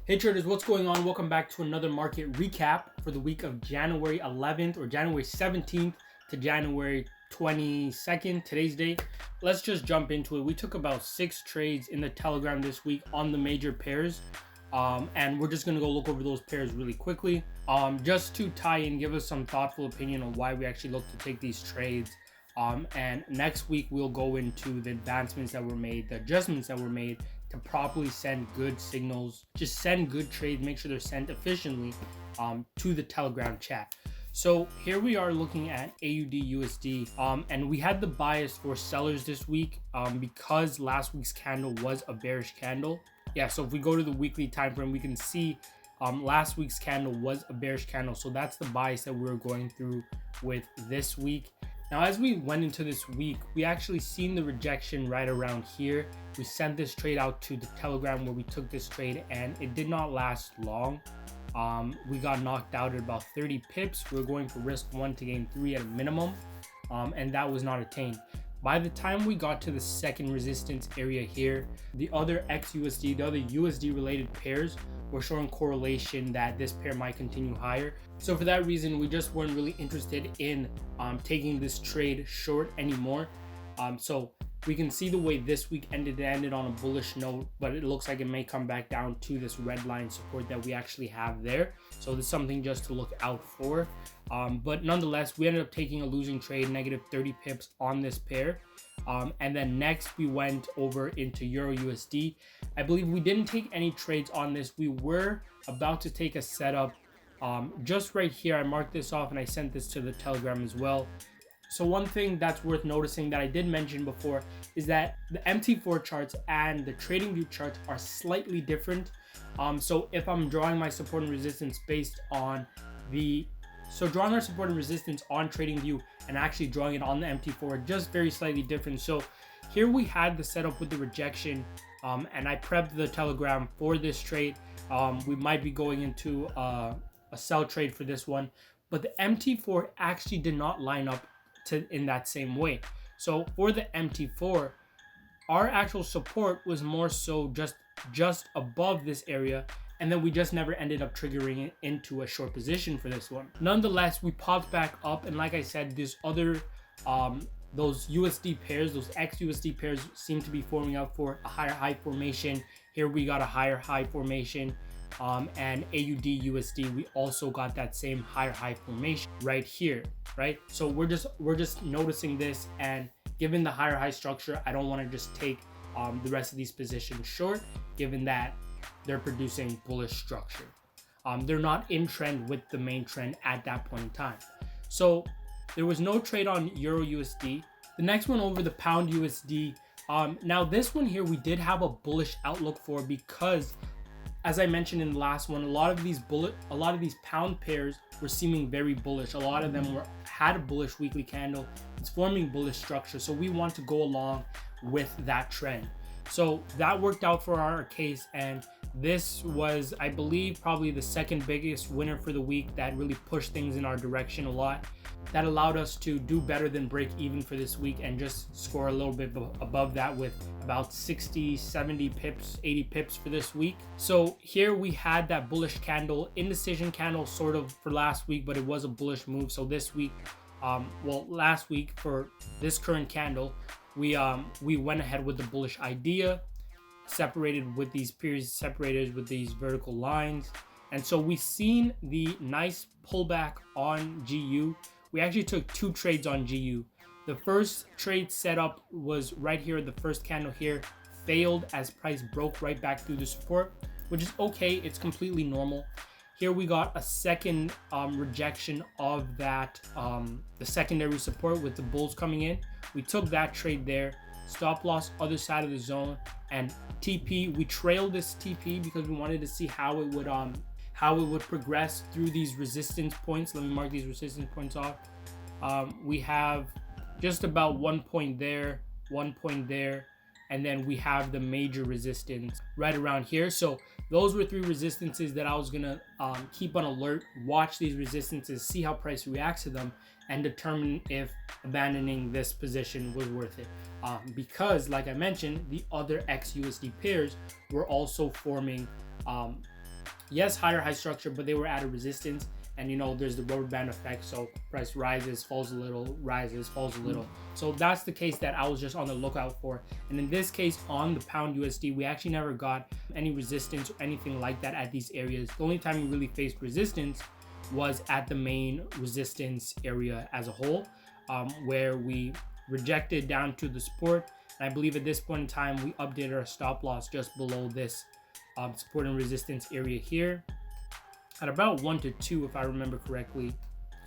Hey traders, what's going on? Welcome back to another market recap for the week of January 11th or January 17th to January 22nd, today's date. Let's just jump into it. We took about 6 trades in the Telegram this week on the major pairs. And we're just going to go look over those pairs really quickly. Just to tie in, give us some thoughtful opinion on why we actually look to take these trades. And next week, we'll go into the advancements that were made, the adjustments that were made to properly send good signals, just send good trades, make sure they're sent efficiently to the Telegram chat. So here we are looking at AUD USD, and we had the bias for sellers this week because last week's candle was a bearish candle. Yeah, so if we go to the weekly time frame, we can see last week's candle was a bearish candle. So that's the bias that we're going through with this week. Now, as we went into this week, we actually seen the rejection right around here. We sent this trade out to the Telegram where we took this trade, and it did not last long. We got knocked out at about 30 pips. We were going for risk 1 to gain 3 at a minimum, and that was not attained. By the time we got to the second resistance area here, the other XUSD, the other USD related pairs were showing correlation that this pair might continue higher. So for that reason, we just weren't really interested in taking this trade short anymore. So we can see the way this week ended on a bullish note, but it looks like it may come back down to this red line support that we actually have there. So there's something just to look out for. But nonetheless, we ended up taking a losing trade, negative 30 pips on this pair. And then next we went over into Euro USD. I believe we didn't take any trades on this. We were about to take a setup just right here. I marked this off and I sent this to the Telegram as well. So one thing that's worth noticing that I did mention before is that the MT4 charts and the TradingView charts are slightly different. So if I'm drawing my support and resistance based on drawing our support and resistance on TradingView and actually drawing it on the MT4 are just very slightly different. So here we had the setup with the rejection, and I prepped the Telegram for this trade. We might be going into a sell trade for this one, but the MT4 actually did not line up in that same way. So for the MT4, our actual support was more so just above this area, and then we just never ended up triggering it into a short position for this one. Nonetheless, we popped back up, and like I said, this other those USD pairs, those XUSD pairs seem to be forming up for a higher high formation. Here we got a higher high formation, and AUD USD, we also got that same higher high formation right here, right? So we're just noticing this, and given the higher high structure, I don't want to just take the rest of these positions short, given that they're producing bullish structure. They're not in trend with the main trend at that point in time. So there was no trade on Euro USD. The next one over, the Pound USD. Now this one here we did have a bullish outlook for, because as I mentioned in the last one, a lot of these pound pairs were seeming very bullish. A lot of them had a bullish weekly candle. It's forming bullish structure. So we want to go along with that trend. So that worked out for our case, and this was, I believe, probably the second biggest winner for the week that really pushed things in our direction a lot. That allowed us to do better than break even for this week and just score a little bit above that with about 60, 70 pips, 80 pips for this week. So here we had that bullish candle, indecision candle sort of for last week, but it was a bullish move. So this week, last week for this current candle, we went ahead with the bullish idea, separated with these periods separators with these vertical lines. And so we've seen the nice pullback on GU. We actually took 2 trades on GU. The first trade setup was right here. The first candle here failed as price broke right back through the support, which is okay. It's completely normal. Here we got a second rejection of that, the secondary support with the bulls coming in. We took that trade there. Stop loss other side of the zone, and TP. We trailed this TP because we wanted to see how it would progress through these resistance points. Let me mark these resistance points off. We have just about 1 point there, 1 point there, and then we have the major resistance right around here. So those were 3 resistances that I was gonna keep on alert, watch these resistances, see how price reacts to them, and determine if abandoning this position was worth it. Because like I mentioned, the other XUSD pairs were also forming Yes, higher high structure, but they were at a resistance. And there's the rubber band effect, so price rises, falls a little, rises, falls a little. So that's the case that I was just on the lookout for. And in this case, on the pound USD, we actually never got any resistance or anything like that at these areas. The only time we really faced resistance was at the main resistance area as a whole, where we rejected down to the support. And I believe at this point in time, we updated our stop loss just below this support and resistance area here at about 1 to 2, if I remember correctly.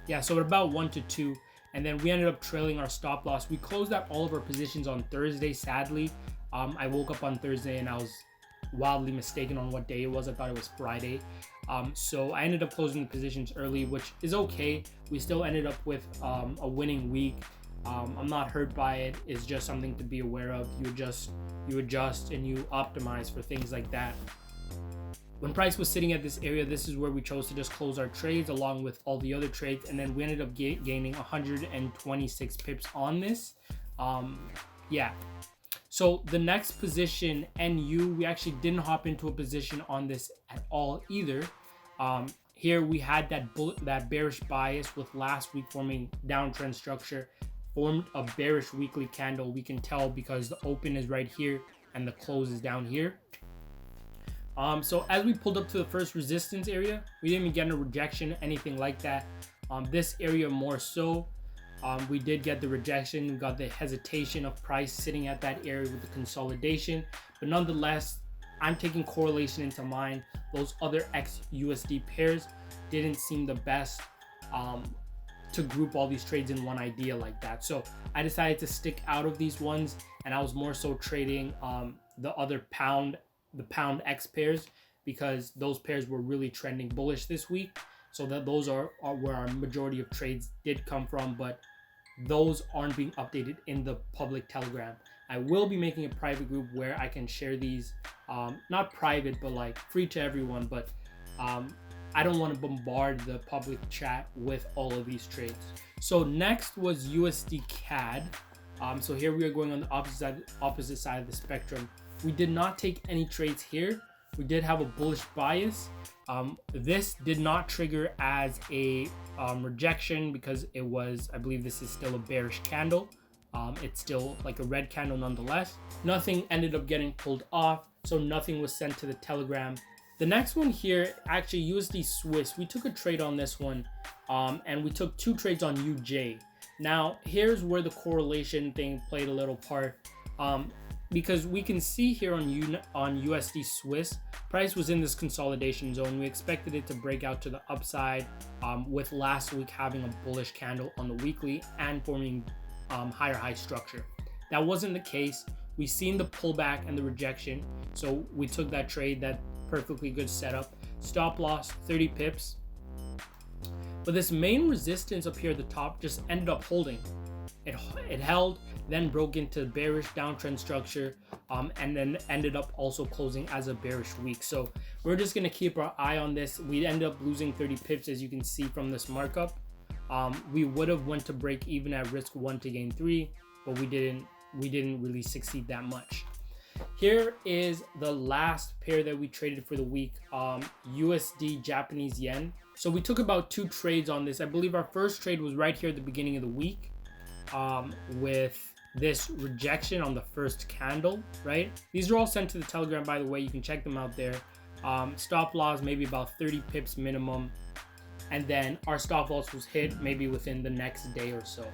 Yeah, so at about 1 to 2, and then we ended up trailing our stop loss. We closed out all of our positions on Thursday, sadly. I woke up on Thursday and I was wildly mistaken on what day it was. I thought it was Friday. So I ended up closing the positions early, which is okay. We still ended up with a winning week. I'm not hurt by it. It's just something to be aware of. You adjust and you optimize for things like that. When price was sitting at this area, this is where we chose to just close our trades along with all the other trades, and then we ended up gaining 126 pips on this. Yeah. So the next position, NU, we actually didn't hop into a position on this at all either. Here we had that bearish bias with last week forming downtrend structure, formed a bearish weekly candle. We can tell because the open is right here and the close is down here. So as we pulled up to the first resistance area, we didn't even get a rejection, anything like that. This area more so, we did get the rejection. We got the hesitation of price sitting at that area with the consolidation, but nonetheless, I'm taking correlation into mind. Those other XUSD pairs didn't seem the best to group all these trades in one idea like that. So I decided to stick out of these ones, and I was more so trading the other pound X pairs, because those pairs were really trending bullish this week. So that those are where our majority of trades did come from, but those aren't being updated in the public Telegram. I will be making a private group where I can share these, not private, but like free to everyone. But I don't want to bombard the public chat with all of these trades. So next was USD CAD. So here we are going on the opposite side of the spectrum. We did not take any trades here. We did have a bullish bias. This did not trigger as a rejection because it was, I believe this is still a bearish candle. It's still like a red candle nonetheless. Nothing ended up getting pulled off, so nothing was sent to the Telegram. The next one here, actually USD Swiss, we took a trade on this one, and we took 2 trades on UJ. Now, here's where the correlation thing played a little part. Because we can see here on USD Swiss, price was in this consolidation zone. We expected it to break out to the upside, with last week having a bullish candle on the weekly and forming higher high structure. That wasn't the case. We seen the pullback and the rejection, so we took that trade. That perfectly good setup. Stop loss 30 pips. But this main resistance up here at the top just ended up holding. It held, then broke into bearish downtrend structure, and then ended up also closing as a bearish week. So we're just going to keep our eye on this. We ended up losing 30 pips, as you can see from this markup. We would have went to break even at risk 1 to gain 3, but we didn't really succeed that much. Here is the last pair that we traded for the week, USD Japanese yen. So we took about 2 trades on this. I believe our first trade was right here at the beginning of the week, with this rejection on the first candle, right? These are all sent to the Telegram, by the way. You can check them out there. Stop loss maybe about 30 pips minimum, and then our stop loss was hit maybe within the next day or so.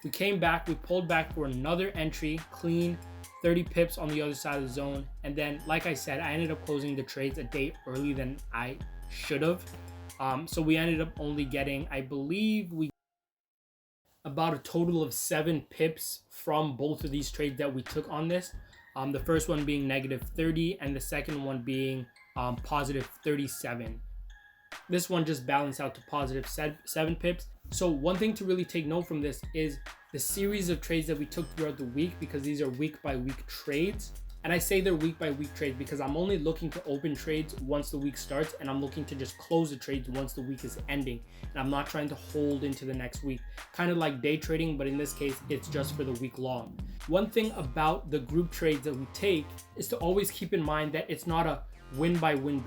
We came back, we pulled back for another entry, clean 30 pips on the other side of the zone, and then like I said, I ended up closing the trades a day early than I should have. So we ended up only getting, I believe we about a total of 7 pips from both of these trades that we took on this. The first one being negative 30 and the second one being positive 37. This one just balanced out to positive 7 pips. So one thing to really take note from this is the series of trades that we took throughout the week, because these are week by week trades. And I say they're week by week trades because I'm only looking to open trades once the week starts, and I'm looking to just close the trades once the week is ending. And I'm not trying to hold into the next week, kind of like day trading, but in this case, it's just for the week long. One thing about the group trades that we take is to always keep in mind that it's not a win by win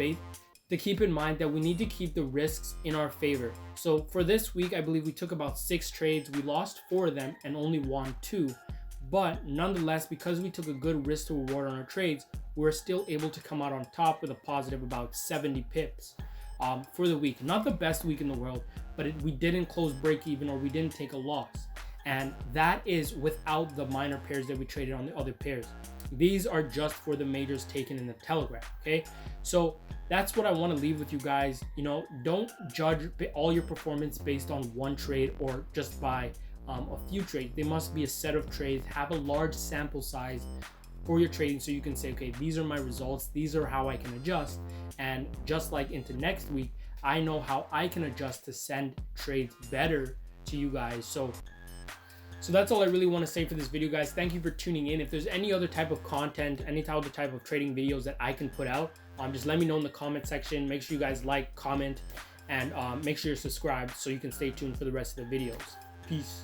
to keep in mind that we need to keep the risks in our favor. So for this week, I believe we took about 6 trades. We lost 4 of them and only won 2. But nonetheless, because we took a good risk to reward on our trades, we're still able to come out on top with a positive about 70 pips for the week. Not the best week in the world, but we didn't close break even, or we didn't take a loss. And that is without the minor pairs that we traded on the other pairs. These are just for the majors taken in the Telegram, okay? So that's what I want to leave with you guys. You know, don't judge all your performance based on one trade or just by a few trades. There must be a set of trades. Have a large sample size for your trading so you can say, okay, these are my results, these are how I can adjust. And just like into next week, I know how I can adjust to send trades better to you guys. So that's all I really want to say for this video, guys. Thank you for tuning in. If there's any other type of content, any other type of trading videos that I can put out, just let me know in the comment section. Make sure you guys like, comment, and make sure you're subscribed so you can stay tuned for the rest of the videos. Peace.